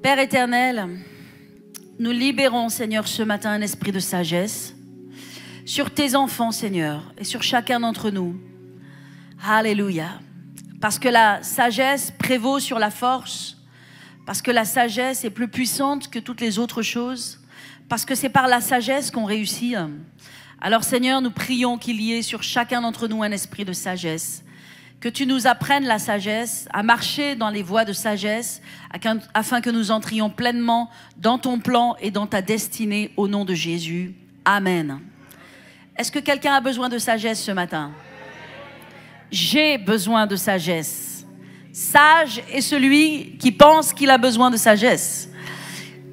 Père éternel, nous libérons, Seigneur, ce matin un esprit de sagesse sur tes enfants, Seigneur, et sur chacun d'entre nous. Alléluia. Parce que la sagesse prévaut sur la force, parce que la sagesse est plus puissante que toutes les autres choses, parce que c'est par la sagesse qu'on réussit. Alors, Seigneur, nous prions qu'il y ait sur chacun d'entre nous un esprit de sagesse. Que tu nous apprennes la sagesse, à marcher dans les voies de sagesse, afin que nous entrions pleinement dans ton plan et dans ta destinée au nom de Jésus. Amen. Est-ce que quelqu'un a besoin de sagesse ce matin? J'ai besoin de sagesse. Sage est celui qui pense qu'il a besoin de sagesse.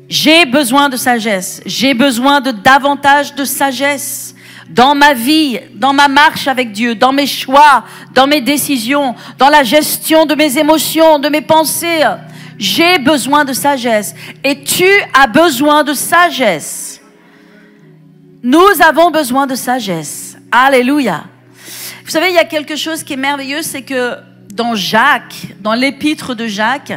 J'ai besoin de sagesse. J'ai besoin de davantage de sagesse. Dans ma vie, dans ma marche avec Dieu, dans mes choix, dans mes décisions, dans la gestion de mes émotions, de mes pensées, j'ai besoin de sagesse. Et tu as besoin de sagesse. Nous avons besoin de sagesse. Alléluia. Vous savez, il y a quelque chose qui est merveilleux, c'est que dans Jacques, dans l'épître de Jacques,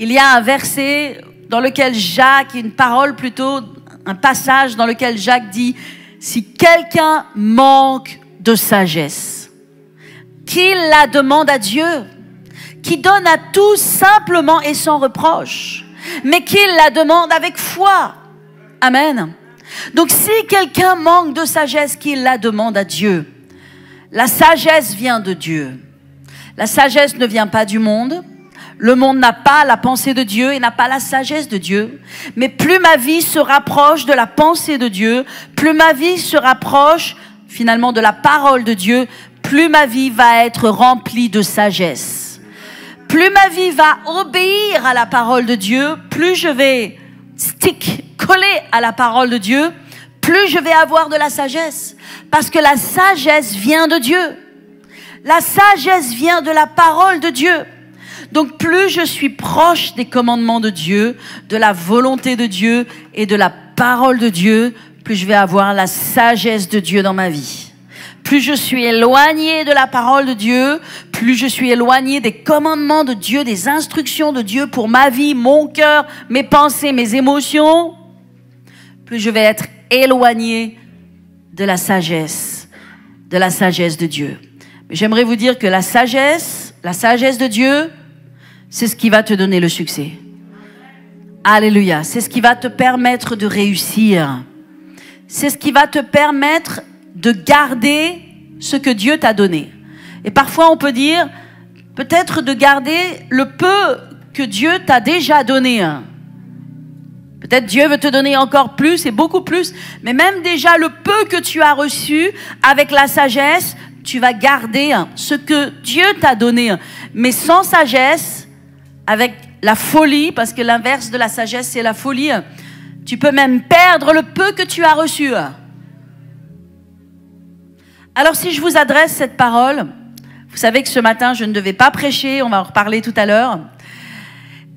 il y a un verset dans lequel Jacques, une parole plutôt, un passage dans lequel Jacques dit: si quelqu'un manque de sagesse, qu'il la demande à Dieu, qui donne à tous simplement et sans reproche, mais qu'il la demande avec foi. Amen. Donc si quelqu'un manque de sagesse, qu'il la demande à Dieu. La sagesse vient de Dieu. La sagesse ne vient pas du monde. Le monde n'a pas la pensée de Dieu et n'a pas la sagesse de Dieu. Mais plus ma vie se rapproche de la pensée de Dieu, plus ma vie se rapproche finalement de la parole de Dieu, plus ma vie va être remplie de sagesse. Plus ma vie va obéir à la parole de Dieu, plus je vais coller à la parole de Dieu, plus je vais avoir de la sagesse. Parce que la sagesse vient de Dieu. La sagesse vient de la parole de Dieu. Donc plus je suis proche des commandements de Dieu, de la volonté de Dieu et de la parole de Dieu, plus je vais avoir la sagesse de Dieu dans ma vie. Plus je suis éloigné de la parole de Dieu, plus je suis éloigné des commandements de Dieu, des instructions de Dieu pour ma vie, mon cœur, mes pensées, mes émotions, plus je vais être éloigné de la sagesse de Dieu. Mais j'aimerais vous dire que la sagesse de Dieu, c'est ce qui va te donner le succès. Alléluia. C'est ce qui va te permettre de réussir. C'est ce qui va te permettre de garder ce que Dieu t'a donné. Et parfois on peut dire, peut-être de garder le peu que Dieu t'a déjà donné. Peut-être Dieu veut te donner encore plus et beaucoup plus. Mais même déjà le peu que tu as reçu avec la sagesse, tu vas garder ce que Dieu t'a donné. Mais sans sagesse, avec la folie, parce que l'inverse de la sagesse, c'est la folie, tu peux même perdre le peu que tu as reçu. Alors si je vous adresse cette parole, vous savez que ce matin, je ne devais pas prêcher, on va en reparler tout à l'heure.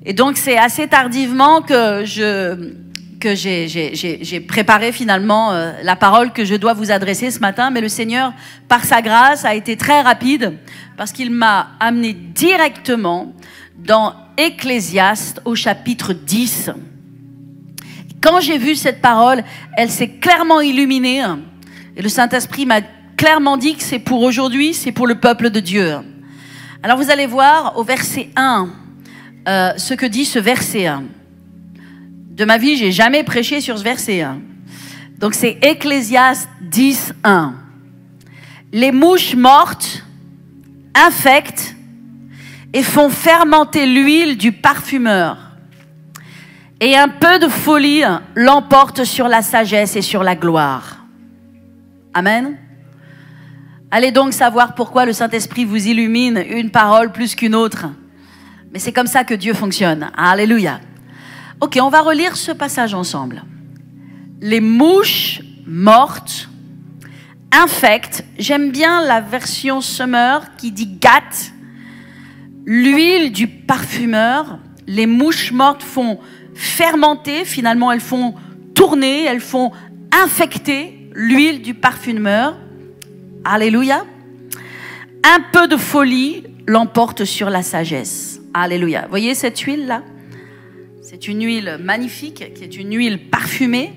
Et donc c'est assez tardivement que j'ai préparé finalement la parole que je dois vous adresser ce matin. Mais le Seigneur, par sa grâce, a été très rapide parce qu'il m'a amené directement dans Ecclésiaste au chapitre 10. Quand j'ai vu cette parole, elle s'est clairement illuminée. Et le Saint-Esprit m'a clairement dit que c'est pour aujourd'hui, c'est pour le peuple de Dieu. Alors vous allez voir au verset 1, ce que dit ce verset. De ma vie, j'ai jamais prêché sur ce verset. Donc c'est Ecclésiaste 10, 1. Les mouches mortes infectent et font fermenter l'huile du parfumeur. Et un peu de folie l'emporte sur la sagesse et sur la gloire. Amen. Allez donc savoir pourquoi le Saint-Esprit vous illumine une parole plus qu'une autre. Mais c'est comme ça que Dieu fonctionne. Alléluia. Ok, on va relire ce passage ensemble. Les mouches mortes infectent. J'aime bien la version Summer qui dit gâte. L'huile du parfumeur. Les mouches mortes font fermenter. Finalement, elles font tourner. Elles font infecter l'huile du parfumeur. Alléluia. Un peu de folie l'emporte sur la sagesse. Alléluia. Voyez cette huile-là? C'est une huile magnifique, qui est une huile parfumée.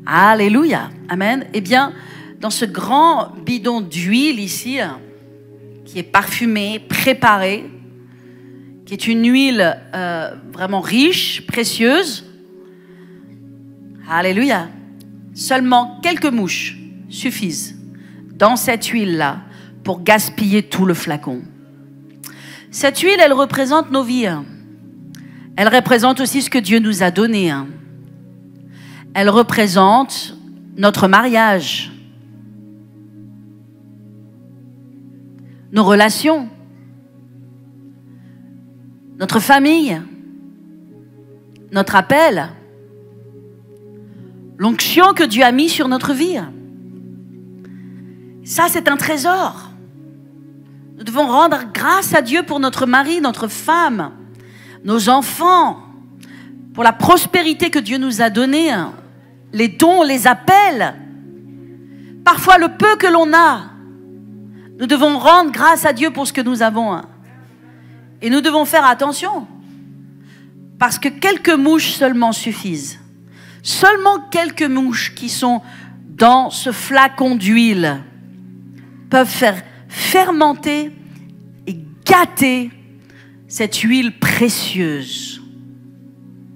Alléluia. Amen. Eh bien, dans ce grand bidon d'huile ici, qui est parfumé, préparé, qui est une huile vraiment riche, précieuse. Alléluia. Seulement quelques mouches suffisent dans cette huile-là pour gaspiller tout le flacon. Cette huile, elle représente nos vies. Elle représente aussi ce que Dieu nous a donné. Elle représente notre mariage, nos relations, notre famille, notre appel, l'onction que Dieu a mis sur notre vie. Ça, c'est un trésor. Nous devons rendre grâce à Dieu pour notre mari, notre femme, nos enfants, pour la prospérité que Dieu nous a donnée, les dons, les appels. Parfois, le peu que l'on a, nous devons rendre grâce à Dieu pour ce que nous avons. Et nous devons faire attention, parce que quelques mouches seulement suffisent. Seulement quelques mouches qui sont dans ce flacon d'huile peuvent faire fermenter et gâter cette huile précieuse.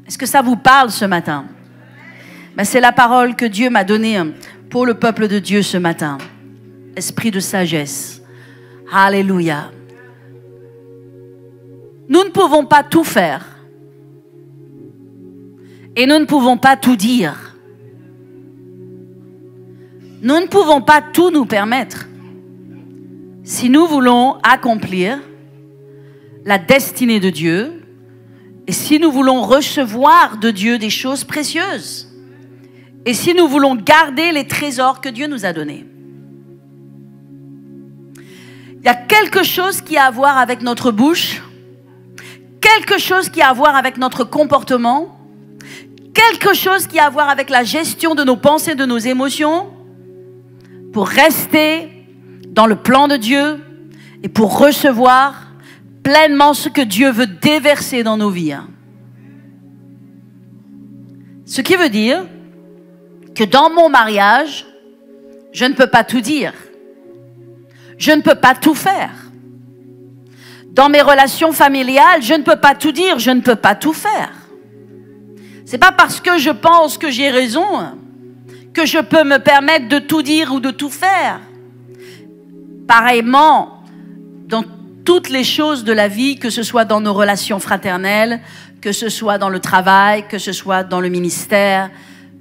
Est-ce que ça vous parle ce matin? Ben, c'est la parole que Dieu m'a donnée pour le peuple de Dieu ce matin. Esprit de sagesse. Alléluia. Nous ne pouvons pas tout faire. Et nous ne pouvons pas tout dire. Nous ne pouvons pas tout nous permettre. Si nous voulons accomplir la destinée de Dieu, et si nous voulons recevoir de Dieu des choses précieuses, et si nous voulons garder les trésors que Dieu nous a donnés. Il y a quelque chose qui a à voir avec notre bouche, quelque chose qui a à voir avec notre comportement, quelque chose qui a à voir avec la gestion de nos pensées, de nos émotions, pour rester dans le plan de Dieu et pour recevoir pleinement ce que Dieu veut déverser dans nos vies. Ce qui veut dire que dans mon mariage, je ne peux pas tout dire. Je ne peux pas tout faire. Dans mes relations familiales, je ne peux pas tout dire, je ne peux pas tout faire. C'est pas parce que je pense que j'ai raison que je peux me permettre de tout dire ou de tout faire. Pareillement, dans toutes les choses de la vie, que ce soit dans nos relations fraternelles, que ce soit dans le travail, que ce soit dans le ministère,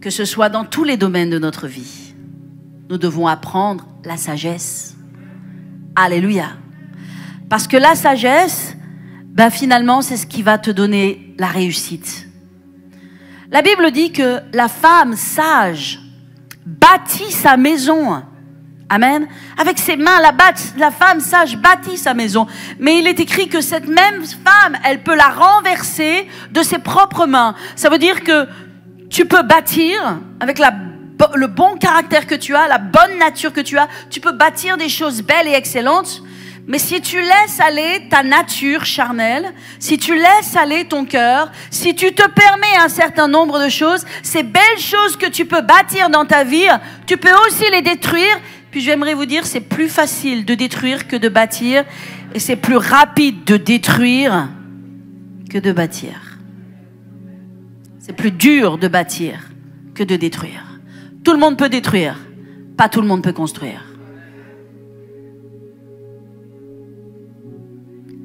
que ce soit dans tous les domaines de notre vie, nous devons apprendre la sagesse. Alléluia. Parce que la sagesse, ben finalement, c'est ce qui va te donner la réussite. La Bible dit que la femme sage bâtit sa maison. Amen. Avec ses mains, la femme sage bâtit sa maison. Mais il est écrit que cette même femme, elle peut la renverser de ses propres mains. Ça veut dire que tu peux bâtir avec le bon caractère que tu as, la bonne nature que tu as. Tu peux bâtir des choses belles et excellentes. Mais si tu laisses aller ta nature charnelle, si tu laisses aller ton cœur, si tu te permets un certain nombre de choses, ces belles choses que tu peux bâtir dans ta vie, tu peux aussi les détruire. Puis j'aimerais vous dire, c'est plus facile de détruire que de bâtir. Et c'est plus rapide de détruire que de bâtir. C'est plus dur de bâtir que de détruire. Tout le monde peut détruire, pas tout le monde peut construire.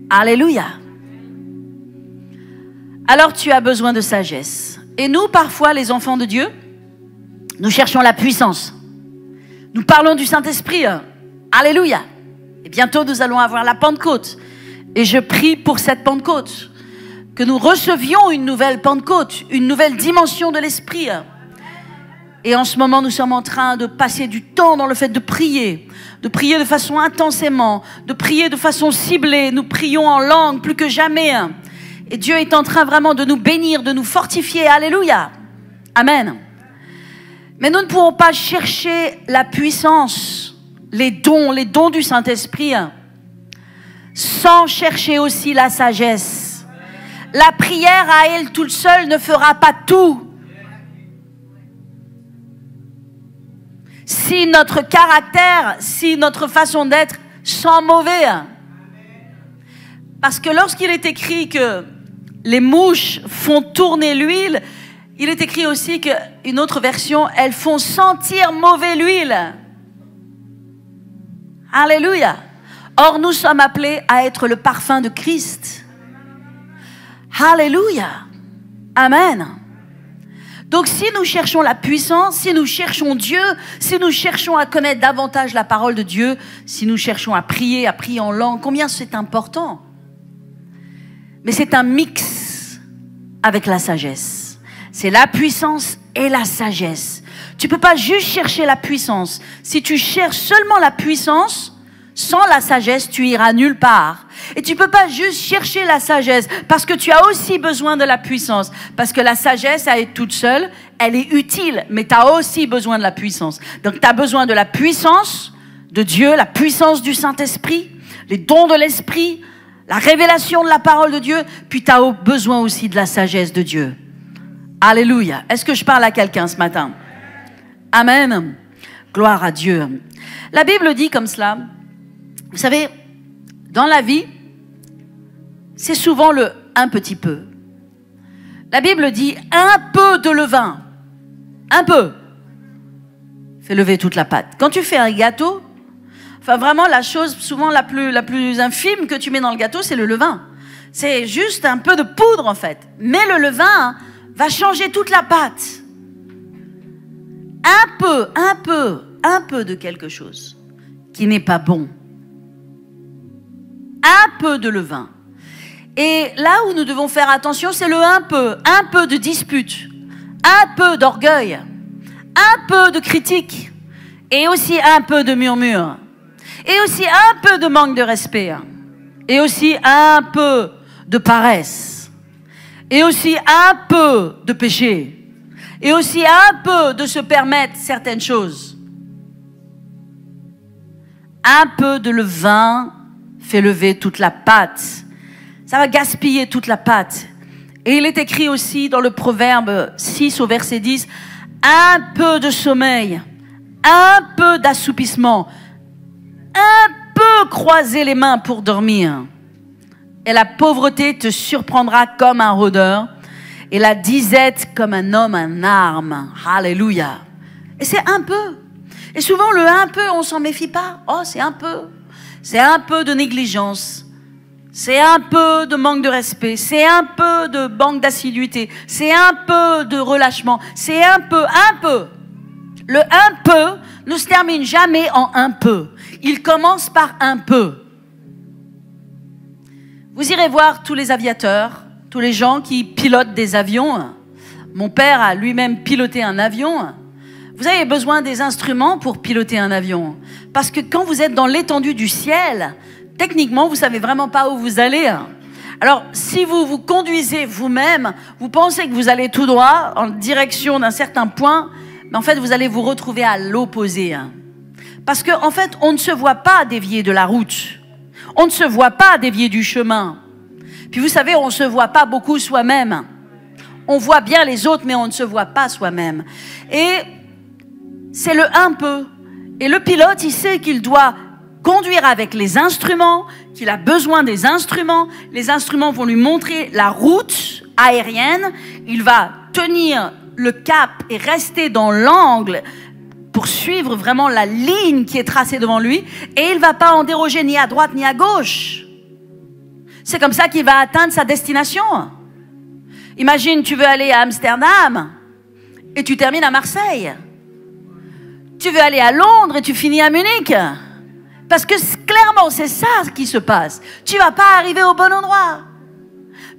Alléluia. Alors tu as besoin de sagesse. Et nous, parfois, les enfants de Dieu, nous cherchons la puissance. Nous parlons du Saint-Esprit. Alléluia. Et bientôt, nous allons avoir la Pentecôte. Et je prie pour cette Pentecôte, que nous recevions une nouvelle Pentecôte, une nouvelle dimension de l'Esprit. Et en ce moment, nous sommes en train de passer du temps dans le fait de prier de façon intensément, de prier de façon ciblée. Nous prions en langue plus que jamais. Et Dieu est en train vraiment de nous bénir, de nous fortifier. Alléluia. Amen. Mais nous ne pouvons pas chercher la puissance, les dons du Saint-Esprit, sans chercher aussi la sagesse. la prière à elle toute seule ne fera pas tout. Si notre caractère, si notre façon d'être sent mauvais. Parce que lorsqu'il est écrit que les mouches font tourner l'huile, il est écrit aussi qu'une autre version, elles font sentir mauvais l'huile. Alléluia. Or, nous sommes appelés à être le parfum de Christ. Alléluia. Amen. Donc, si nous cherchons la puissance, si nous cherchons Dieu, si nous cherchons à connaître davantage la parole de Dieu, si nous cherchons à prier en langue, combien c'est important. Mais c'est un mix avec la sagesse. C'est la puissance et la sagesse. Tu ne peux pas juste chercher la puissance. Si tu cherches seulement la puissance, sans la sagesse, tu iras nulle part. Et tu ne peux pas juste chercher la sagesse, parce que tu as aussi besoin de la puissance. Parce que la sagesse, à être toute seule, elle est utile, mais tu as aussi besoin de la puissance. Donc tu as besoin de la puissance de Dieu, la puissance du Saint-Esprit, les dons de l'Esprit, la révélation de la parole de Dieu, puis tu as besoin aussi de la sagesse de Dieu. Alléluia. Est-ce que je parle à quelqu'un ce matin? Amen. Gloire à Dieu. La Bible dit comme cela, vous savez, dans la vie, c'est souvent le un petit peu. La Bible dit un peu de levain. Un peu. Fait lever toute la pâte. Quand tu fais un gâteau, enfin vraiment la chose souvent la plus infime que tu mets dans le gâteau, c'est le levain. C'est juste un peu de poudre en fait. Mais le levain va changer toute la pâte. Un peu de quelque chose qui n'est pas bon. Un peu de levain. Et là où nous devons faire attention, c'est le un peu de dispute, un peu d'orgueil, un peu de critique, et aussi un peu de murmure, et aussi un peu de manque de respect, et aussi un peu de paresse, et aussi un peu de péché, et aussi un peu de se permettre certaines choses. Un peu de levain fait lever toute la pâte. Ça va gaspiller toute la pâte. Et il est écrit aussi dans le Proverbe 6 au verset 10, un peu de sommeil, un peu d'assoupissement, un peu croiser les mains pour dormir. Et la pauvreté te surprendra comme un rôdeur, et la disette comme un homme en armes. Alléluia. Et c'est un peu. Et souvent, le un peu, on s'en méfie pas. Oh, c'est un peu. C'est un peu de négligence. C'est un peu de manque de respect. C'est un peu de manque d'assiduité. C'est un peu de relâchement. C'est un peu. Le un peu ne se termine jamais en un peu. Il commence par un peu. Vous irez voir tous les aviateurs, tous les gens qui pilotent des avions. Mon père a lui-même piloté un avion. Vous avez besoin des instruments pour piloter un avion. Parce que quand vous êtes dans l'étendue du ciel, techniquement, vous ne savez vraiment pas où vous allez. Alors, si vous vous conduisez vous-même, vous pensez que vous allez tout droit en direction d'un certain point, mais en fait, vous allez vous retrouver à l'opposé. Parce qu'en fait, on ne se voit pas dévier de la route. On ne se voit pas dévier du chemin. Puis vous savez, on ne se voit pas beaucoup soi-même. On voit bien les autres, mais on ne se voit pas soi-même. Et c'est le un peu. Et le pilote, il sait qu'il doit conduire avec les instruments, qu'il a besoin des instruments. Les instruments vont lui montrer la route aérienne. Il va tenir le cap et rester dans l'angle pour suivre vraiment la ligne qui est tracée devant lui. Et il ne va pas en déroger ni à droite ni à gauche. C'est comme ça qu'il va atteindre sa destination. Imagine, tu veux aller à Amsterdam et tu termines à Marseille. Tu veux aller à Londres et tu finis à Munich. Parce que clairement, c'est ça qui se passe. Tu ne vas pas arriver au bon endroit.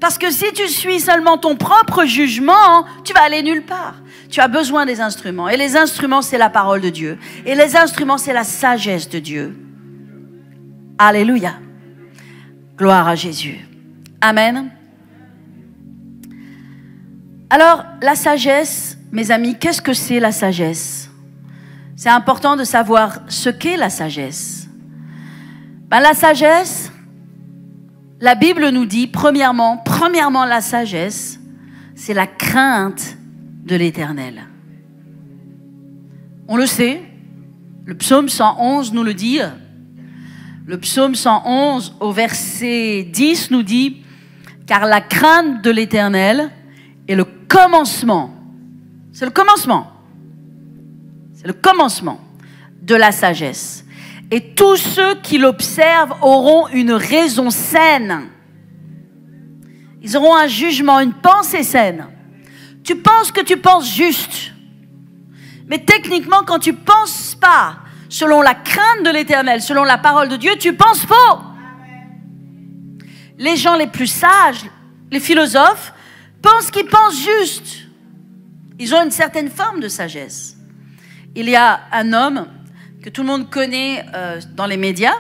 Parce que si tu suis seulement ton propre jugement, tu vas aller nulle part. Tu as besoin des instruments. Et les instruments, c'est la parole de Dieu. Et les instruments, c'est la sagesse de Dieu. Alléluia. Gloire à Jésus. Amen. Alors, la sagesse, mes amis, qu'est-ce que c'est la sagesse? C'est important de savoir ce qu'est la sagesse. La sagesse, La Bible nous dit, premièrement, la sagesse, c'est la crainte de l'Éternel. On le sait, le psaume 111 nous le dit. Le psaume 111 au verset 10 nous dit « Car la crainte de l'Éternel est le commencement. » C'est le commencement. C'est le commencement de la sagesse. Et tous ceux qui l'observent auront une raison saine. Ils auront un jugement, une pensée saine. Tu penses que tu penses juste. Mais techniquement, quand tu ne penses pas selon la crainte de l'Éternel, selon la parole de Dieu, tu penses faux. Les gens les plus sages, les philosophes, pensent qu'ils pensent juste. Ils ont une certaine forme de sagesse. Il y a un homme que tout le monde connaît dans les médias,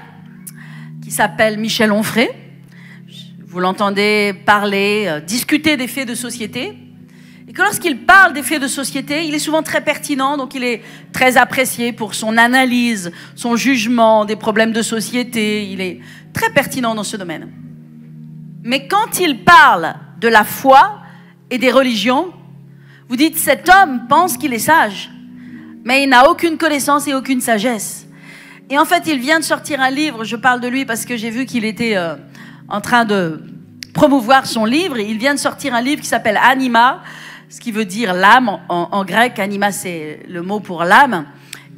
qui s'appelle Michel Onfray. Vous l'entendez parler, discuter des faits de société. Et que lorsqu'il parle des faits de société, il est souvent très pertinent, donc il est très apprécié pour son analyse, son jugement des problèmes de société. Il est très pertinent dans ce domaine. Mais quand il parle de la foi et des religions, vous dites, cet homme pense qu'il est sage, mais il n'a aucune connaissance et aucune sagesse. Et en fait, il vient de sortir un livre, je parle de lui parce que j'ai vu qu'il était en train de promouvoir son livre. Il vient de sortir un livre qui s'appelle Anima, ce qui veut dire l'âme en grec. Anima, c'est le mot pour l'âme.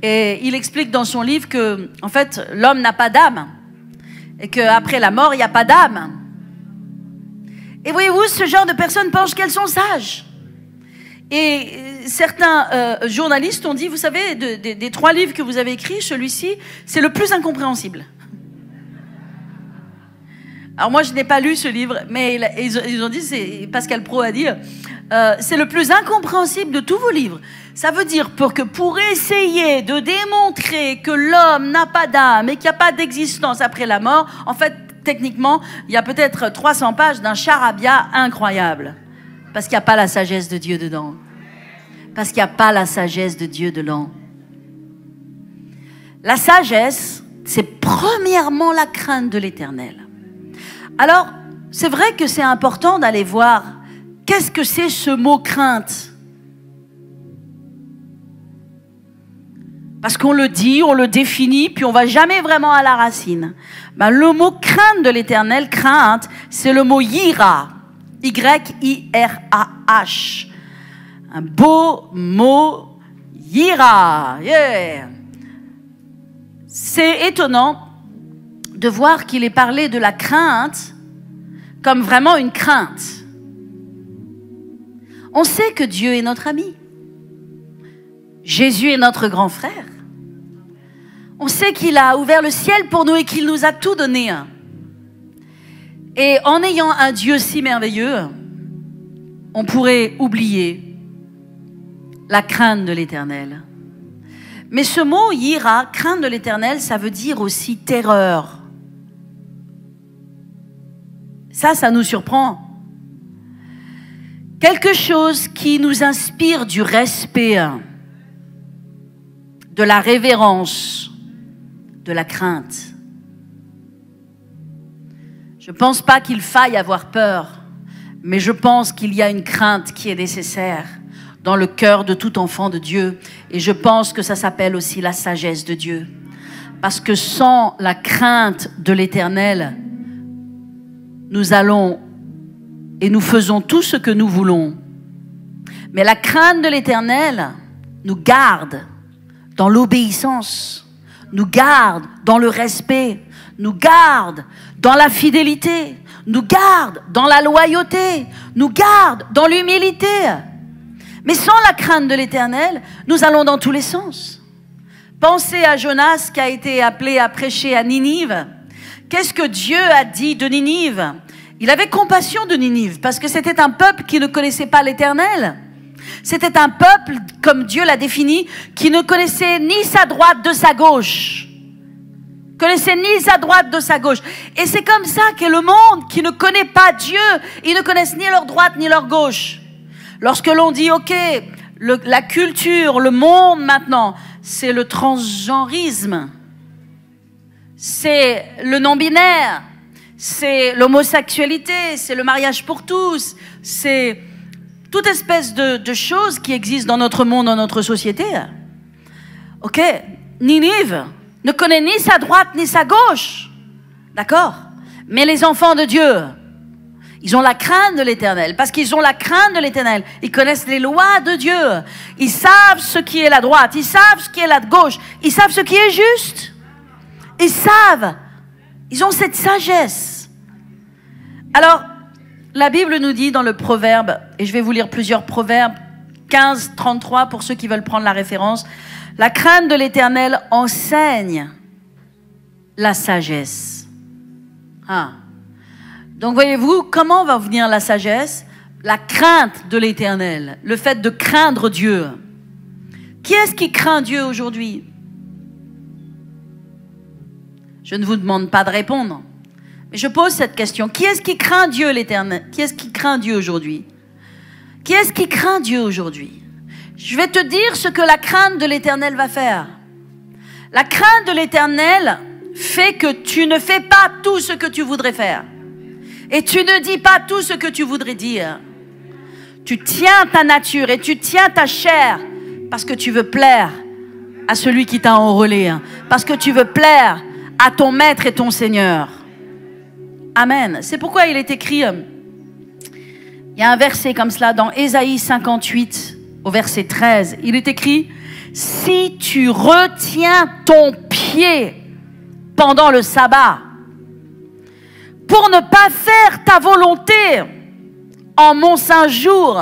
Et il explique dans son livre que, en fait, l'homme n'a pas d'âme. Et qu'après la mort, il n'y a pas d'âme. Et voyez-vous, ce genre de personnes pensent qu'elles sont sages. Et certains journalistes ont dit, vous savez, des 3 livres que vous avez écrits, celui-ci, c'est le plus incompréhensible. Alors moi, je n'ai pas lu ce livre, mais ils ont dit, Pascal Praud a dit, c'est le plus incompréhensible de tous vos livres. Ça veut dire pour essayer de démontrer que l'homme n'a pas d'âme et qu'il n'y a pas d'existence après la mort, en fait, techniquement, il y a peut-être 300 pages d'un charabia incroyable. Parce qu'il n'y a pas la sagesse de Dieu dedans. Parce qu'il n'y a pas la sagesse de Dieu dedans. La sagesse, c'est premièrement la crainte de l'Éternel. Alors, c'est vrai que c'est important d'aller voir qu'est-ce que c'est ce mot crainte. Parce qu'on le dit, on le définit, puis on ne va jamais vraiment à la racine. Ben, le mot crainte de l'Éternel, crainte, c'est le mot yira. Y-I-R-A-H. Un beau mot, yira. Yeah. C'est étonnant de voir qu'il est parlé de la crainte comme vraiment une crainte. On sait que Dieu est notre ami. Jésus est notre grand frère. On sait qu'il a ouvert le ciel pour nous et qu'il nous a tout donné. Et en ayant un Dieu si merveilleux, on pourrait oublier la crainte de l'Éternel. Mais ce mot, yira, crainte de l'Éternel, ça veut dire aussi terreur. Ça nous surprend. Quelque chose qui nous inspire du respect, de la révérence, de la crainte. Je ne pense pas qu'il faille avoir peur, mais je pense qu'il y a une crainte qui est nécessaire dans le cœur de tout enfant de Dieu. Et je pense que ça s'appelle aussi la sagesse de Dieu. Parce que sans la crainte de l'Éternel, nous allons et nous faisons tout ce que nous voulons. Mais la crainte de l'Éternel nous garde dans l'obéissance, nous garde dans le respect, nous garde dans la fidélité, nous garde dans la loyauté, nous garde dans l'humilité. Mais sans la crainte de l'Éternel, nous allons dans tous les sens. Pensez à Jonas qui a été appelé à prêcher à Ninive. Qu'est-ce que Dieu a dit de Ninive? Il avait compassion de Ninive parce que c'était un peuple qui ne connaissait pas l'Éternel. C'était un peuple, comme Dieu l'a défini, qui ne connaissait ni sa droite de sa gauche. Connaissait ni sa droite de sa gauche. Et c'est comme ça que le monde qui ne connaît pas Dieu, ils ne connaissent ni leur droite ni leur gauche. Lorsque l'on dit, ok, la culture, le monde maintenant, c'est le transgenrisme, c'est le non-binaire, c'est l'homosexualité, c'est le mariage pour tous, c'est toute espèce de choses qui existent dans notre monde, dans notre société. Ok, Ninive ne connaît ni sa droite ni sa gauche. D'accord? Mais les enfants de Dieu, ils ont la crainte de l'Éternel. Parce qu'ils ont la crainte de l'Éternel. Ils connaissent les lois de Dieu. Ils savent ce qui est la droite. Ils savent ce qui est la gauche. Ils savent ce qui est juste. Ils savent. Ils ont cette sagesse. Alors, la Bible nous dit dans le Proverbe, et je vais vous lire plusieurs proverbes, 15, 33 pour ceux qui veulent prendre la référence. La crainte de l'Éternel enseigne la sagesse. Ah. Donc voyez-vous, comment va venir la sagesse? La crainte de l'Éternel, le fait de craindre Dieu. Qui est-ce qui craint Dieu aujourd'hui? Je ne vous demande pas de répondre, mais je pose cette question. Qui est-ce qui craint Dieu l'Éternel? Qui est-ce qui craint Dieu aujourd'hui? Qui est-ce qui craint Dieu aujourd'hui? Je vais te dire ce que la crainte de l'Éternel va faire. La crainte de l'Éternel fait que tu ne fais pas tout ce que tu voudrais faire. Et tu ne dis pas tout ce que tu voudrais dire. Tu tiens ta nature et tu tiens ta chair parce que tu veux plaire à celui qui t'a enrôlé. Parce que tu veux plaire à ton maître et ton Seigneur. Amen. C'est pourquoi il est écrit, il y a un verset comme cela dans Ésaïe 58 au verset 13. Il est écrit, si tu retiens ton pied pendant le sabbat, pour ne pas faire ta volonté en mon saint jour.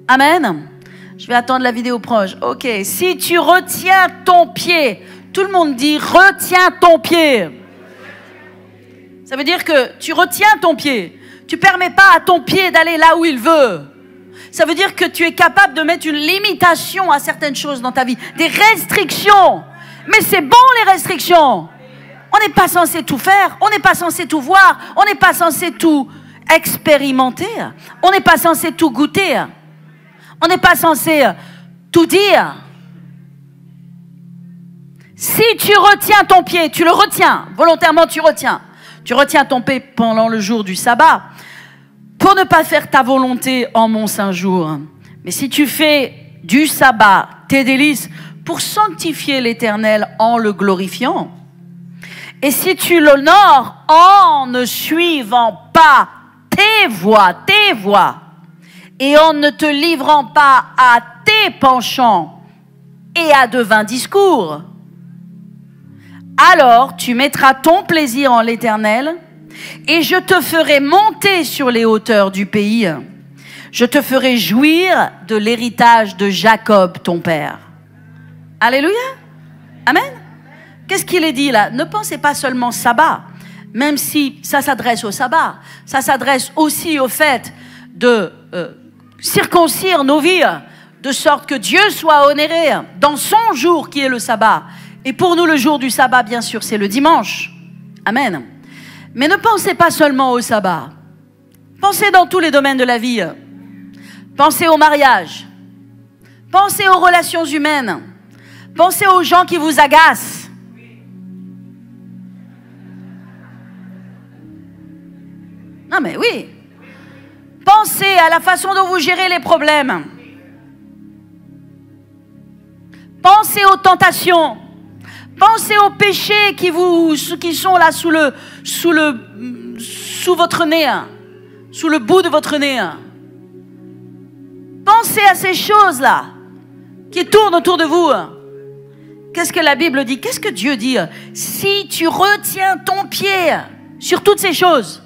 Amen. Je vais attendre la vidéo proche. Ok. Si tu retiens ton pied, tout le monde dit retiens ton pied. Ça veut dire que tu retiens ton pied. Tu ne permets pas à ton pied d'aller là où il veut. Ça veut dire que tu es capable de mettre une limitation à certaines choses dans ta vie. Des restrictions. Mais c'est bon les restrictions. On n'est pas censé tout faire, on n'est pas censé tout voir, on n'est pas censé tout expérimenter, on n'est pas censé tout goûter, on n'est pas censé tout dire. Si tu retiens ton pied, tu le retiens, volontairement tu retiens ton pied pendant le jour du sabbat, pour ne pas faire ta volonté en mon saint jour. Mais si tu fais du sabbat tes délices, pour sanctifier l'Éternel en le glorifiant, et si tu l'honores en ne suivant pas tes voies, et en ne te livrant pas à tes penchants et à de vains discours, alors tu mettras ton plaisir en l'Éternel, et je te ferai monter sur les hauteurs du pays. Je te ferai jouir de l'héritage de Jacob, ton père. Alléluia. Amen. Qu'est-ce qu'il est dit là? Ne pensez pas seulement sabbat, même si ça s'adresse au sabbat. Ça s'adresse aussi au fait de circoncire nos vies, de sorte que Dieu soit honoré dans son jour qui est le sabbat. Et pour nous, le jour du sabbat, bien sûr, c'est le dimanche. Amen. Mais ne pensez pas seulement au sabbat. Pensez dans tous les domaines de la vie. Pensez au mariage. Pensez aux relations humaines. Pensez aux gens qui vous agacent. Non mais oui. Pensez à la façon dont vous gérez les problèmes. Pensez aux tentations. Pensez aux péchés qui sont là sous votre nez, sous le bout de votre nez. Pensez à ces choses-là qui tournent autour de vous. Qu'est-ce que la Bible dit? Qu'est-ce que Dieu dit? Si tu retiens ton pied sur toutes ces choses,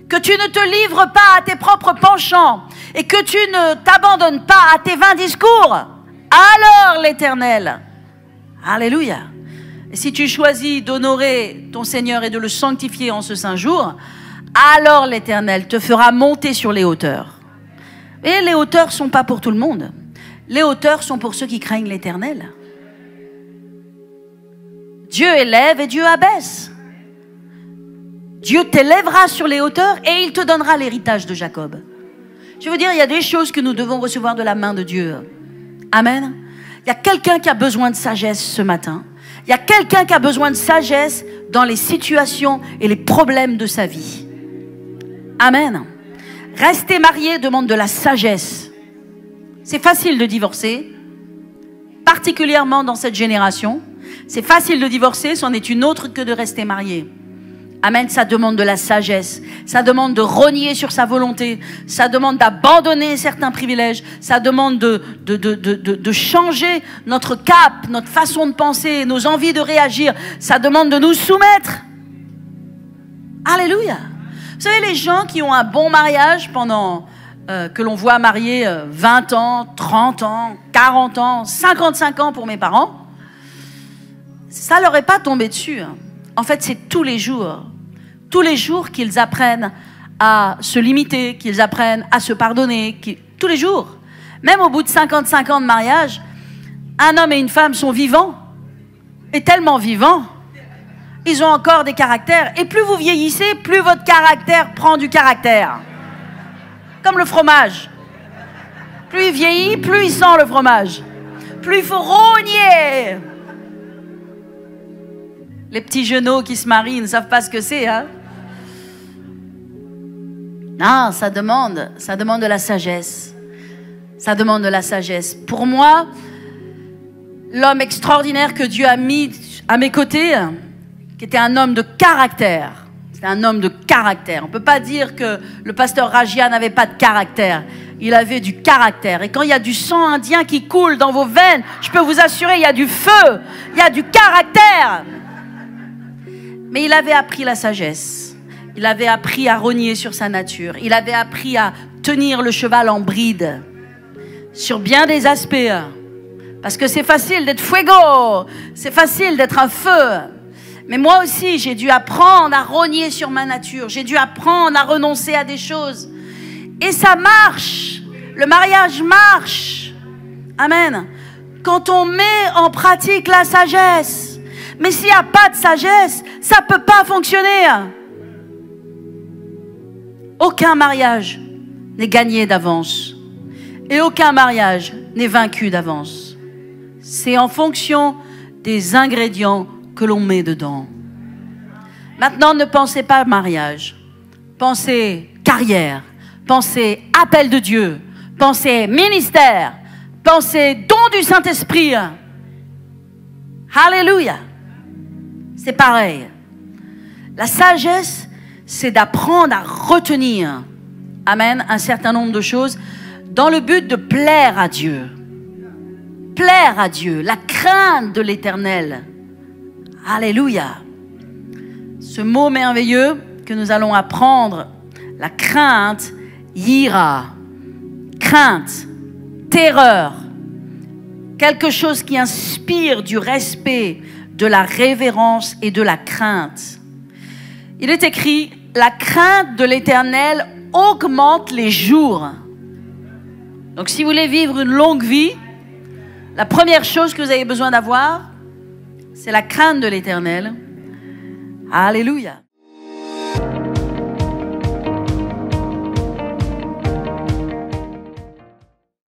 que tu ne te livres pas à tes propres penchants et que tu ne t'abandonnes pas à tes vains discours, alors l'Éternel, alléluia. Et si tu choisis d'honorer ton Seigneur et de le sanctifier en ce saint jour, alors l'Éternel te fera monter sur les hauteurs. Et les hauteurs ne sont pas pour tout le monde. Les hauteurs sont pour ceux qui craignent l'Éternel. Dieu élève et Dieu abaisse. Dieu t'élèvera sur les hauteurs et il te donnera l'héritage de Jacob. Je veux dire, il y a des choses que nous devons recevoir de la main de Dieu. Amen. Il y a quelqu'un qui a besoin de sagesse ce matin. Il y a quelqu'un qui a besoin de sagesse dans les situations et les problèmes de sa vie. Amen. Rester marié demande de la sagesse. C'est facile de divorcer, particulièrement dans cette génération. C'est facile de divorcer, c'en est une autre que de rester marié. Amen, ça demande de la sagesse, ça demande de rogner sur sa volonté, ça demande d'abandonner certains privilèges, ça demande de changer notre cap, notre façon de penser, nos envies de réagir, ça demande de nous soumettre. Alléluia. Vous savez, les gens qui ont un bon mariage pendant, que l'on voit mariés 20 ans, 30 ans, 40 ans, 55 ans pour mes parents, ça leur est pas tombé dessus. En fait, c'est tous les jours qu'ils apprennent à se limiter, qu'ils apprennent à se pardonner, tous les jours. Même au bout de 55 ans de mariage, un homme et une femme sont vivants, et tellement vivants, ils ont encore des caractères. Et plus vous vieillissez, plus votre caractère prend du caractère. Comme le fromage. Plus il vieillit, plus il sent le fromage. Plus il faut rogner. Les petits genoux qui se marient, ils ne savent pas ce que c'est, hein? Non, ça demande de la sagesse. Ça demande de la sagesse. Pour moi, l'homme extraordinaire que Dieu a mis à mes côtés, qui était un homme de caractère. C'était un homme de caractère. On ne peut pas dire que le pasteur Rajia n'avait pas de caractère. Il avait du caractère. Et quand il y a du sang indien qui coule dans vos veines, je peux vous assurer, il y a du feu, il y a du caractère. Mais il avait appris la sagesse. Il avait appris à rogner sur sa nature. Il avait appris à tenir le cheval en bride. Sur bien des aspects. Parce que c'est facile d'être fuego. C'est facile d'être un feu. Mais moi aussi, j'ai dû apprendre à rogner sur ma nature. J'ai dû apprendre à renoncer à des choses. Et ça marche. Le mariage marche. Amen. Quand on met en pratique la sagesse. Mais s'il n'y a pas de sagesse, ça ne peut pas fonctionner. Aucun mariage n'est gagné d'avance. Et aucun mariage n'est vaincu d'avance. C'est en fonction des ingrédients que l'on met dedans. Maintenant, ne pensez pas mariage. Pensez carrière. Pensez appel de Dieu. Pensez ministère. Pensez don du Saint-Esprit. Alléluia. C'est pareil. La sagesse, c'est d'apprendre à retenir, amen, un certain nombre de choses dans le but de plaire à Dieu. Plaire à Dieu, la crainte de l'Éternel. Alléluia. Ce mot merveilleux que nous allons apprendre, la crainte, yira, crainte, terreur, quelque chose qui inspire du respect, de la révérence et de la crainte. Il est écrit, la crainte de l'Éternel augmente les jours. Donc si vous voulez vivre une longue vie, la première chose que vous avez besoin d'avoir, c'est la crainte de l'Éternel. Alléluia.